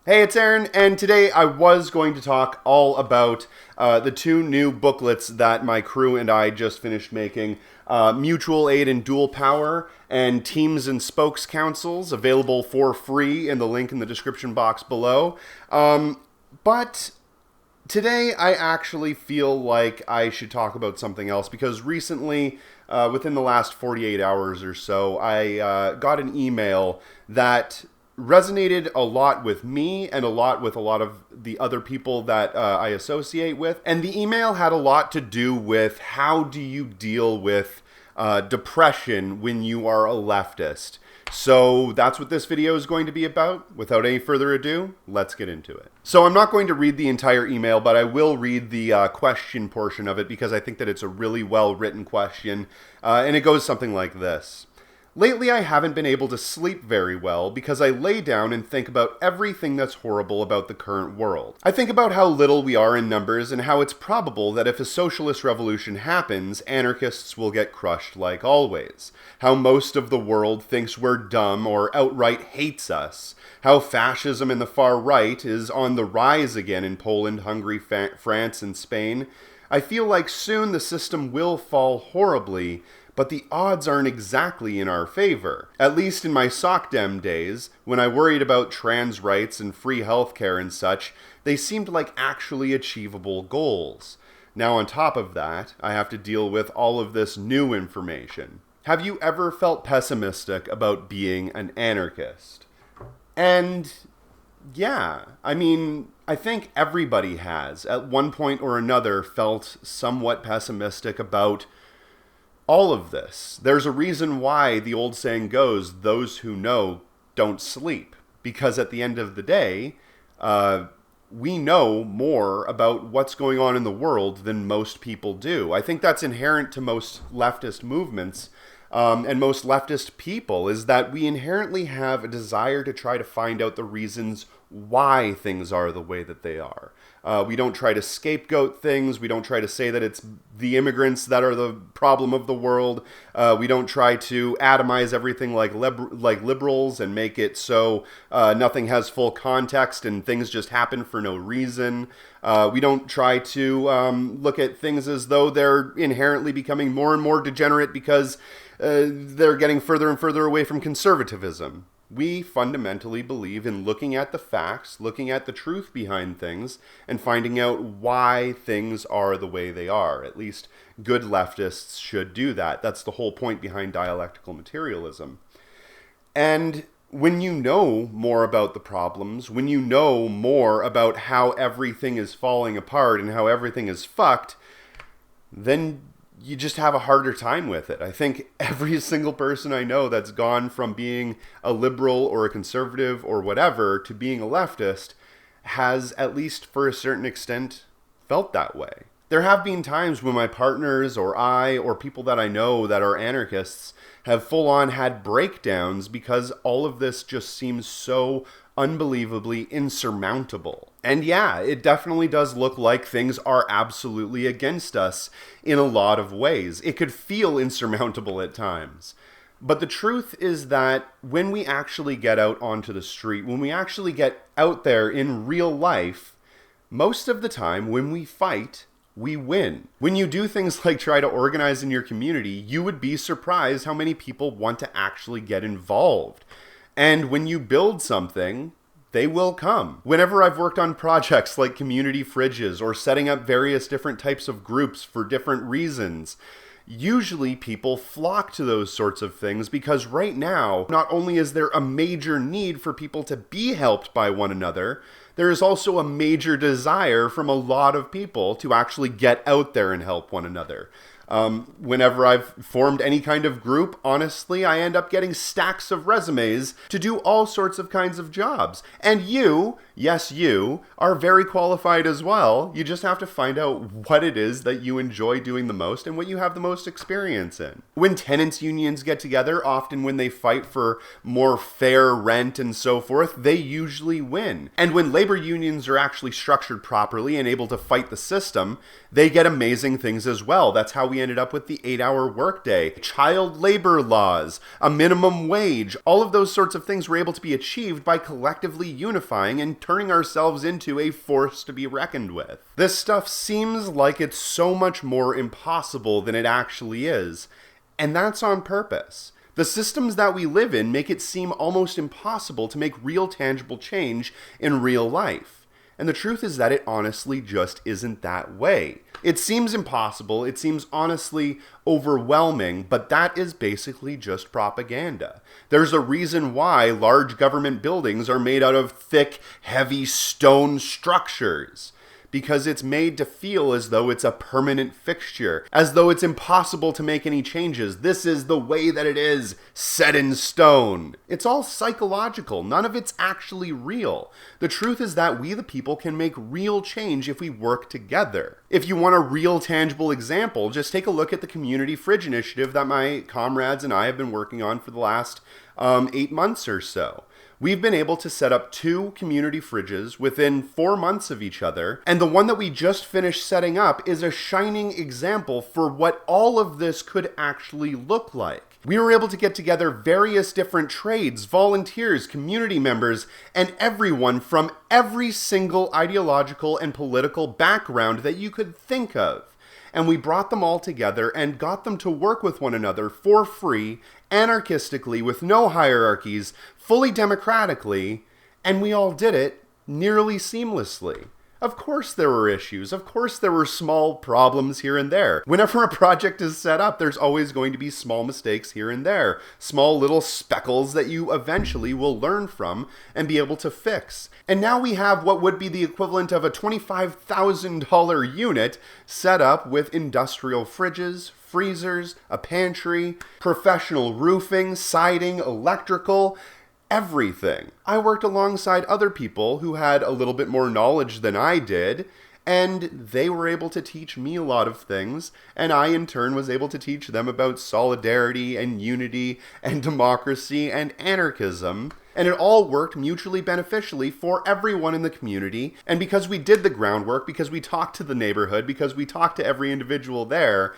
Hey, it's Aaron, and today I was going to talk all about the two new booklets that my crew and I just finished making. Mutual Aid and Dual Power and Teams and Spokes Councils, available for free in the link in the description box below. But today I actually feel like I should talk about something else because recently, within the last 48 hours or so, I got an email that resonated a lot with me and a lot of the other people that I associate with. And the email had a lot to do with how do you deal with depression when you are a leftist. So that's what this video is going to be about. Without any further ado, let's get into it. So I'm not going to read the entire email, but I will read the question portion of it because I think that it's a really well-written question. And it goes something like this. Lately, I haven't been able to sleep very well because I lay down and think about everything that's horrible about the current world. I think about how little we are in numbers and how it's probable that if a socialist revolution happens, anarchists will get crushed like always. How most of the world thinks we're dumb or outright hates us. How fascism in the far right is on the rise again in Poland, Hungary, France, and Spain. I feel like soon the system will fall horribly, but the odds aren't exactly in our favor. At least in my SOCDEM days, when I worried about trans rights and free healthcare and such, they seemed like actually achievable goals. Now on top of that, I have to deal with all of this new information. Have you ever felt pessimistic about being an anarchist? And yeah, I think everybody has, at one point or another, felt somewhat pessimistic about all of this. There's a reason why the old saying goes, those who know don't sleep. Because at the end of the day, we know more about what's going on in the world than most people do. I think that's inherent to most leftist movements and most leftist people, is that we inherently have a desire to try to find out the reasons why things are the way that they are. We don't try to scapegoat things. We don't try to say that it's the immigrants that are the problem of the world. We don't try to atomize everything like liberals and make it so nothing has full context and things just happen for no reason. We don't try to look at things as though they're inherently becoming more and more degenerate because they're getting further and further away from conservatism. We fundamentally believe in looking at the facts, looking at the truth behind things, and finding out why things are the way they are. At least good leftists should do that. That's the whole point behind dialectical materialism. And when you know more about the problems, when you know more about how everything is falling apart and how everything is fucked, then you just have a harder time with it. I think every single person I know that's gone from being a liberal or a conservative or whatever to being a leftist has, at least for a certain extent, felt that way. There have been times when my partners or I or people that I know that are anarchists have full on had breakdowns because all of this just seems so unbelievably insurmountable. And yeah, it definitely does look like things are absolutely against us in a lot of ways. It could feel insurmountable at times. But the truth is that when we actually get out onto the street, when we actually get out there in real life, most of the time when we fight, we win. When you do things like try to organize in your community, you would be surprised how many people want to actually get involved. And when you build something, they will come. Whenever I've worked on projects like community fridges or setting up various different types of groups for different reasons, usually people flock to those sorts of things because right now, not only is there a major need for people to be helped by one another, there is also a major desire from a lot of people to actually get out there and help one another. Whenever I've formed any kind of group, honestly, I end up getting stacks of resumes to do all sorts of kinds of jobs. And you, yes, you, are very qualified as well. You just have to find out what it is that you enjoy doing the most and what you have the most experience in. When tenants unions get together, often when they fight for more fair rent and so forth, they usually win. And when labor unions are actually structured properly and able to fight the system, they get amazing things as well. That's how we ended up with the 8-hour workday, child labor laws, a minimum wage. All of those sorts of things were able to be achieved by collectively unifying and turning ourselves into a force to be reckoned with. This stuff seems like it's so much more impossible than it actually is, and that's on purpose. The systems that we live in make it seem almost impossible to make real tangible change in real life. And the truth is that it honestly just isn't that way. It seems impossible, it seems honestly overwhelming, but that is basically just propaganda. There's a reason why large government buildings are made out of thick, heavy stone structures. Because it's made to feel as though it's a permanent fixture, as though it's impossible to make any changes. This is the way that it is, set in stone. It's all psychological. None of it's actually real. The truth is that we the people can make real change if we work together. If you want a real tangible example, just take a look at the Community Fridge Initiative that my comrades and I have been working on for the last 8 months or so. We've been able to set up 2 community fridges within 4 months of each other, and the one that we just finished setting up is a shining example for what all of this could actually look like. We were able to get together various different trades, volunteers, community members, and everyone from every single ideological and political background that you could think of. And we brought them all together and got them to work with one another for free, anarchistically, with no hierarchies, fully democratically, and we all did it nearly seamlessly. Of course there were issues. Of course there were small problems here and there. Whenever a project is set up, there's always going to be small mistakes here and there. Small little speckles that you eventually will learn from and be able to fix. And now we have what would be the equivalent of a $25,000 unit set up with industrial fridges, freezers, a pantry, professional roofing, siding, electrical, everything. I worked alongside other people who had a little bit more knowledge than I did, and they were able to teach me a lot of things, and I in turn was able to teach them about solidarity and unity and democracy and anarchism. And it all worked mutually beneficially for everyone in the community. And because we did the groundwork, because we talked to the neighborhood, because we talked to every individual there,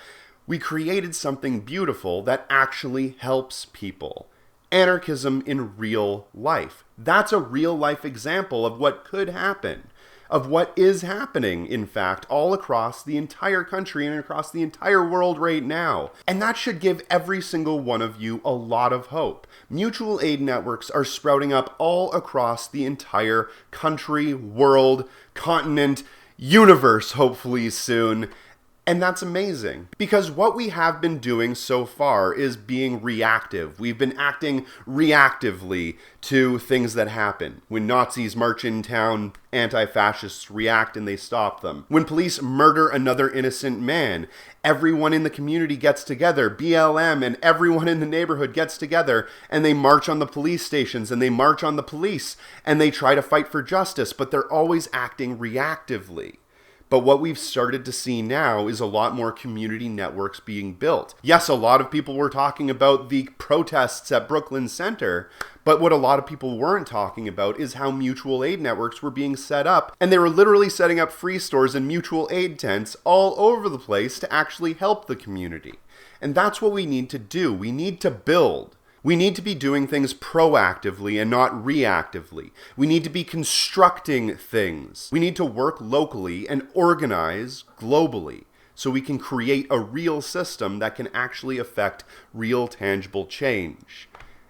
we created something beautiful that actually helps people. Anarchism in real life. That's a real life example of what could happen, of what is happening, in fact, all across the entire country and across the entire world right now. And that should give every single one of you a lot of hope. Mutual aid networks are sprouting up all across the entire country, world, continent, universe, hopefully soon. And that's amazing, because what we have been doing so far is being reactive. We've been acting reactively to things that happen. When Nazis march in town, anti-fascists react and they stop them. When police murder another innocent man, everyone in the community gets together, BLM and everyone in the neighborhood gets together, and they march on the police stations and they march on the police and they try to fight for justice, but they're always acting reactively. But what we've started to see now is a lot more community networks being built. Yes, a lot of people were talking about the protests at Brooklyn Center, but what a lot of people weren't talking about is how mutual aid networks were being set up. And they were literally setting up free stores and mutual aid tents all over the place to actually help the community. And that's what we need to do. We need to build. We need to be doing things proactively and not reactively. We need to be constructing things. We need to work locally and organize globally so we can create a real system that can actually affect real tangible change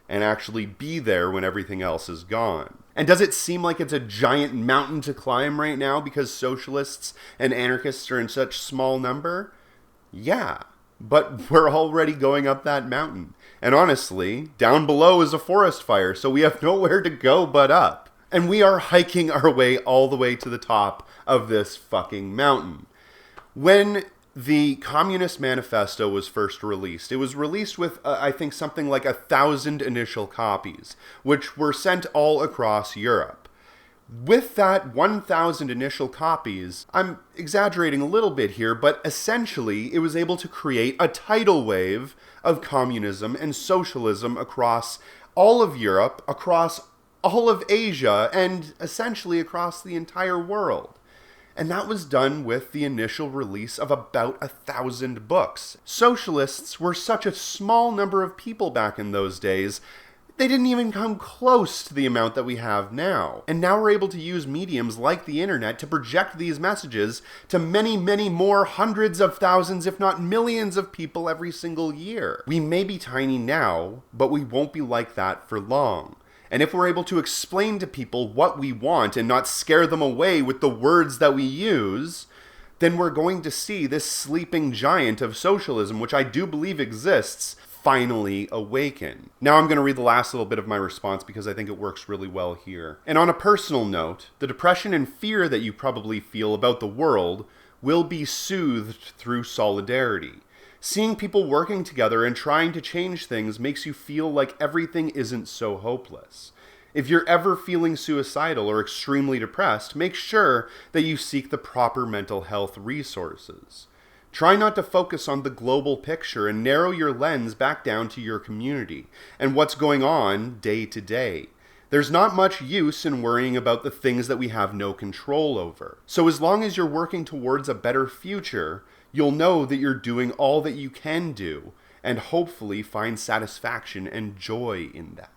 and actually be there when everything else is gone. And does it seem like it's a giant mountain to climb right now because socialists and anarchists are in such small number? Yeah, but we're already going up that mountain. And honestly, down below is a forest fire, so we have nowhere to go but up. And we are hiking our way all the way to the top of this fucking mountain. When the Communist Manifesto was first released, it was released with, I think, something like 1,000 initial copies, which were sent all across Europe. With that 1,000 initial copies, I'm exaggerating a little bit here, but essentially it was able to create a tidal wave of communism and socialism across all of Europe, across all of Asia, and essentially across the entire world. And that was done with the initial release of about 1,000 books. Socialists were such a small number of people back in those days, they didn't even come close to the amount that we have now. And now we're able to use mediums like the internet to project these messages to many, many more hundreds of thousands, if not millions of people every single year. We may be tiny now, but we won't be like that for long. And if we're able to explain to people what we want and not scare them away with the words that we use, then we're going to see this sleeping giant of socialism, which I do believe exists, finally awaken. Now I'm going to read the last little bit of my response because I think it works really well here. And on a personal note, the depression and fear that you probably feel about the world will be soothed through solidarity. Seeing people working together and trying to change things makes you feel like everything isn't so hopeless. If you're ever feeling suicidal or extremely depressed, make sure that you seek the proper mental health resources. Try not to focus on the global picture and narrow your lens back down to your community and what's going on day to day. There's not much use in worrying about the things that we have no control over. So as long as you're working towards a better future, you'll know that you're doing all that you can do and hopefully find satisfaction and joy in that.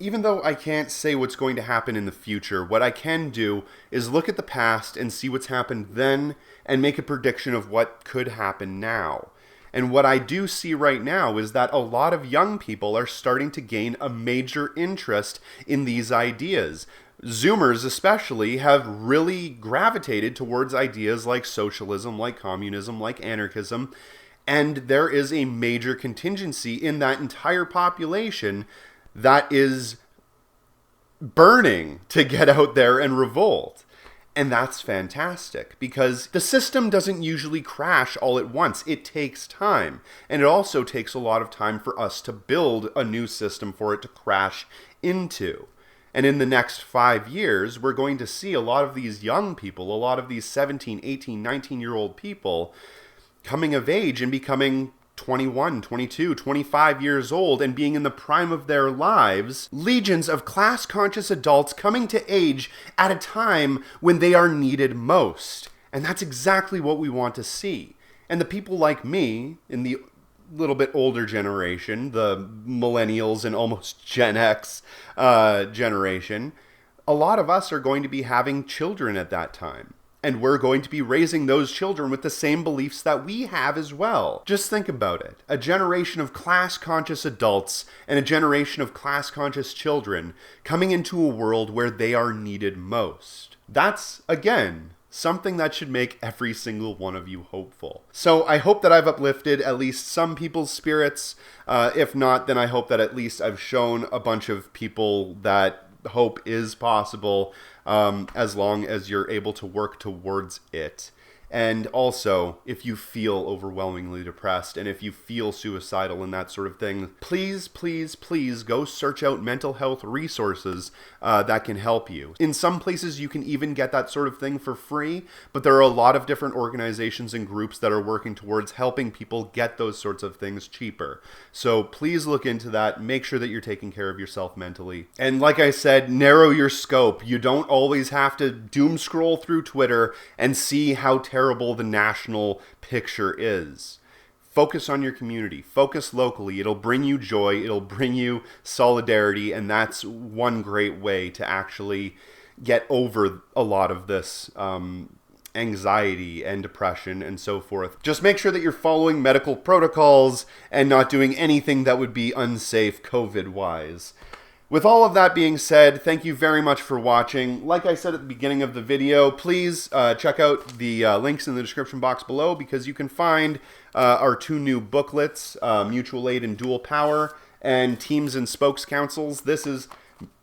Even though I can't say what's going to happen in the future, what I can do is look at the past and see what's happened then and make a prediction of what could happen now. And what I do see right now is that a lot of young people are starting to gain a major interest in these ideas. Zoomers especially have really gravitated towards ideas like socialism, like communism, like anarchism, and there is a major contingency in that entire population that is burning to get out there and revolt. And that's fantastic because the system doesn't usually crash all at once. It takes time. And it also takes a lot of time for us to build a new system for it to crash into. And in the next 5 years, we're going to see a lot of these young people, a lot of these 17, 18, 19-year-old people coming of age and becoming 21, 22, 25 years old and being in the prime of their lives, legions of class-conscious adults coming to age at a time when they are needed most. And that's exactly what we want to see. And the people like me, in the little bit older generation, the millennials and almost Gen X generation, a lot of us are going to be having children at that time. And we're going to be raising those children with the same beliefs that we have as well. Just think about it. A generation of class-conscious adults and a generation of class-conscious children coming into a world where they are needed most. That's, again, something that should make every single one of you hopeful. So I hope that I've uplifted at least some people's spirits. If not, then I hope that at least I've shown a bunch of people that hope is possible, as long as you're able to work towards it. And also, if you feel overwhelmingly depressed and if you feel suicidal and that sort of thing, please, please, please go search out mental health resources that can help you. In some places, you can even get that sort of thing for free, but there are a lot of different organizations and groups that are working towards helping people get those sorts of things cheaper. So please look into that. Make sure that you're taking care of yourself mentally. And like I said, narrow your scope. You don't always have to doom scroll through Twitter and see how terrible the national picture is. Focus on your community. Focus locally. It'll bring you joy. It'll bring you solidarity. And that's one great way to actually get over a lot of this anxiety and depression and so forth. Just make sure that you're following medical protocols and not doing anything that would be unsafe COVID-wise. With all of that being said, thank you very much for watching. Like I said at the beginning of the video, please check out the links in the description box below because you can find our 2 new booklets, Mutual Aid and Dual Power, and Teams and Spokes Councils. This is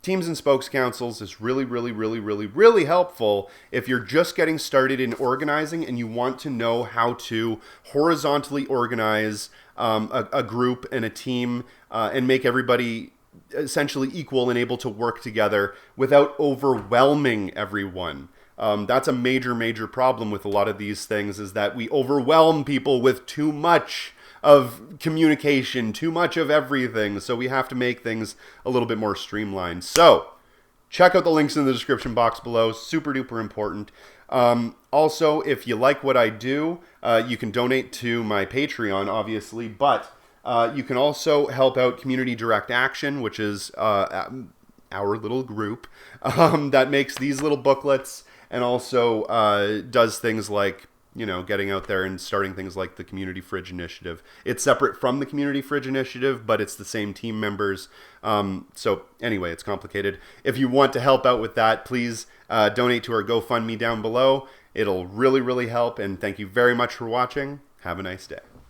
Teams and Spokes Councils is really, really, really, really, really helpful if you're just getting started in organizing and you want to know how to horizontally organize a group and a team and make everybody essentially equal and able to work together without overwhelming everyone. That's a major, major problem with a lot of these things, is that we overwhelm people with too much of communication, too much of everything. So we have to make things a little bit more streamlined. So check out the links in the description box below. Super duper important. Also, if you like what I do, you can donate to my Patreon, obviously, but you can also help out Community Direct Action, which is our little group that makes these little booklets and also does things like, getting out there and starting things like the Community Fridge Initiative. It's separate from the Community Fridge Initiative, but it's the same team members. So anyway, it's complicated. If you want to help out with that, please donate to our GoFundMe down below. It'll really, really help. And thank you very much for watching. Have a nice day.